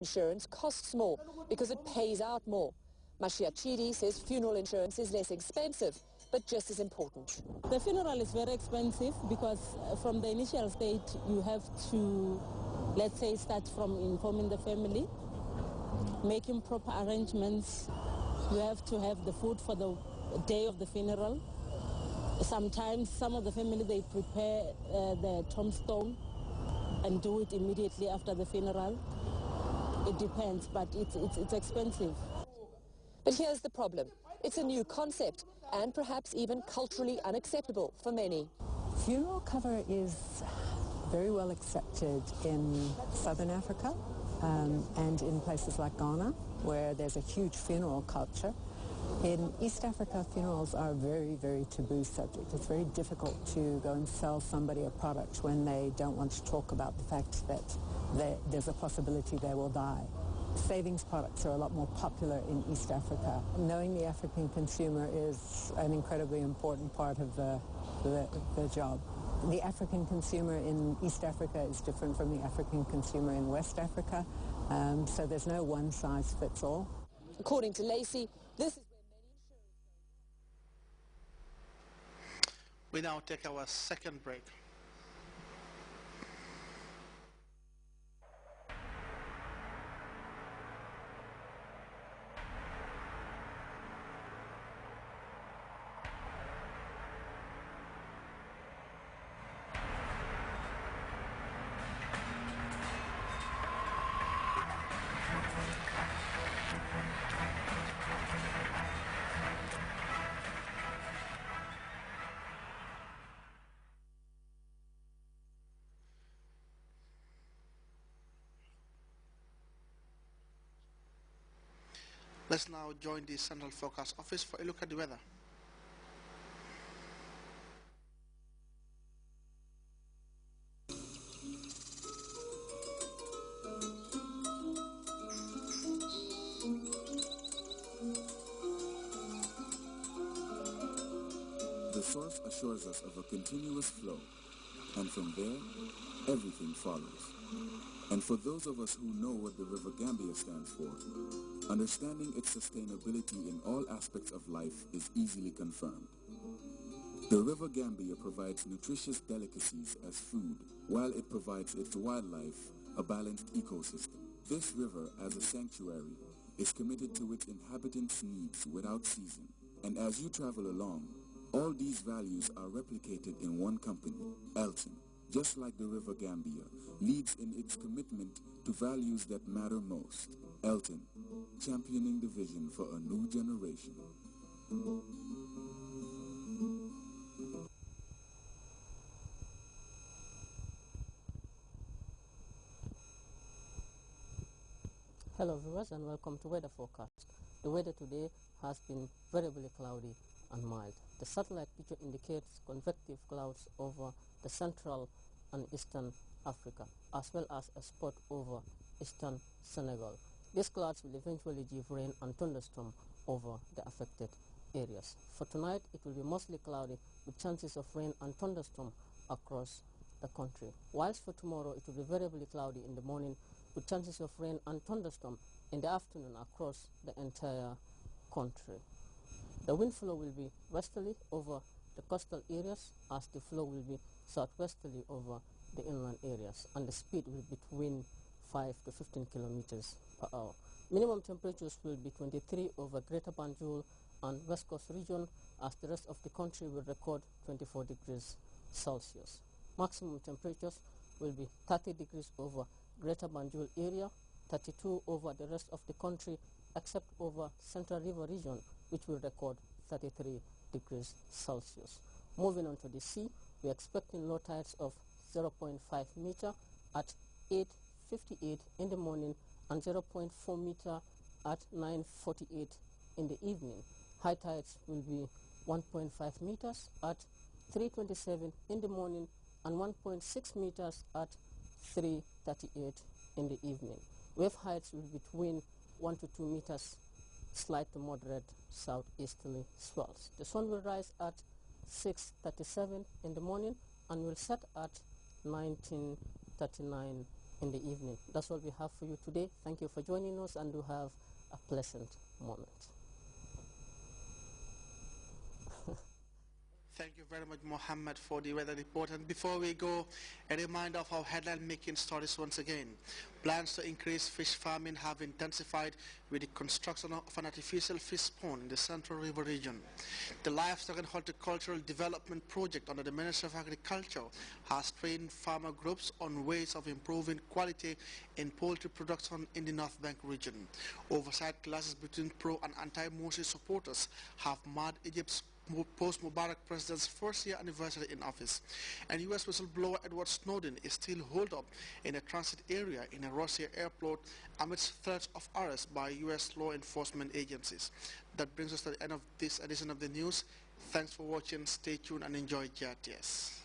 Insurance costs more because it pays out more. Mashia Chidi says funeral insurance is less expensive, but just as important. The funeral is very expensive because from the initial stage you have to, let's say, start from informing the family, making proper arrangements. You have to have the food for the day of the funeral. Sometimes some of the family, they prepare the tombstone and do it immediately after the funeral. It depends, but it's expensive. But here's the problem. It's a new concept and perhaps even culturally unacceptable for many. Funeral cover is very well accepted in Southern Africa and in places like Ghana, where there's a huge funeral culture. In East Africa, funerals are a very, very taboo subject. It's very difficult to go and sell somebody a product when they don't want to talk about the fact that there's a possibility they will die. Savings products are a lot more popular in East Africa. Knowing the African consumer is an incredibly important part of the job. The African consumer in East Africa is different from the African consumer in West Africa, so there's no one size fits all. According to Lacey, this is We now take our second break. Let's now join the Central Forecast Office for a look at the weather. The source assures us of a continuous flow, and from there, everything follows. And for those of us who know what the River Gambia stands for, understanding its sustainability in all aspects of life is easily confirmed. The River Gambia provides nutritious delicacies as food, while it provides its wildlife a balanced ecosystem. This river, as a sanctuary, is committed to its inhabitants' needs without ceasing. And as you travel along, all these values are replicated in one company, Elton. Just like the River Gambia, leads in its commitment to values that matter most. Elton, championing the vision for a new generation. Hello viewers and welcome to Weather Forecast. The weather today has been variably cloudy and mild. The satellite picture indicates convective clouds over the central and eastern Africa, as well as a spot over eastern Senegal. These clouds will eventually give rain and thunderstorm over the affected areas. For tonight, it will be mostly cloudy with chances of rain and thunderstorm across the country. Whilst for tomorrow, it will be variably cloudy in the morning with chances of rain and thunderstorm in the afternoon across the entire country. The wind flow will be westerly over the coastal areas, as the flow will be southwesterly over the inland areas, and the speed will be between 5 to 15 kilometers per hour. Minimum temperatures will be 23 over Greater Banjul and West Coast region, as the rest of the country will record 24 degrees Celsius. Maximum temperatures will be 30 degrees over Greater Banjul area, 32 over the rest of the country, except over Central River region, which will record 33 degrees Celsius. Moving on to the sea, we are expecting low tides of 0.5 meter at 8:58 in the morning and 0.4 meter at 9:48 in the evening. High tides will be 1.5 meters at 3:27 in the morning and 1.6 meters at 3:38 in the evening. Wave heights will be between 1 to 2 meters, slight to moderate southeasterly swells. The sun will rise at 6:37 in the morning and will set at 19:39 in the evening. That's all we have for you today. Thank you for joining us, and do have a pleasant moment. Thank you very much, Mohammed, for the weather report. And before we go, a reminder of our headline-making stories once again. Plans to increase fish farming have intensified with the construction of an artificial fish pond in the Central River region. The Livestock and Horticultural Development Project under the Ministry of Agriculture has trained farmer groups on ways of improving quality in poultry production in the North Bank region. Oversight classes between pro and anti-Morsi supporters have marred Egypt's post-Mubarak president's first-year anniversary in office. And U.S. whistleblower Edward Snowden is still holed up in a transit area in a Russia airport amidst threats of arrest by U.S. law enforcement agencies. That brings us to the end of this edition of the news. Thanks for watching. Stay tuned and enjoy Grts.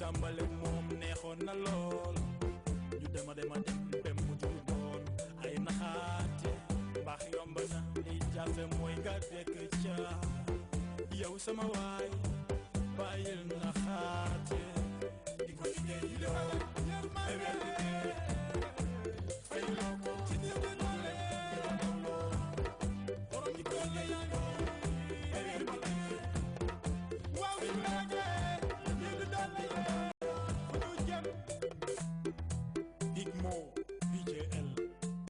tàmbale moom neexoon na lool ñu dema dem bem mu ju doon ay naxaate mbaax yomb na li jafe mooy nga dekk ca yow sama waay bàyyil naxaate di ko liggéey loo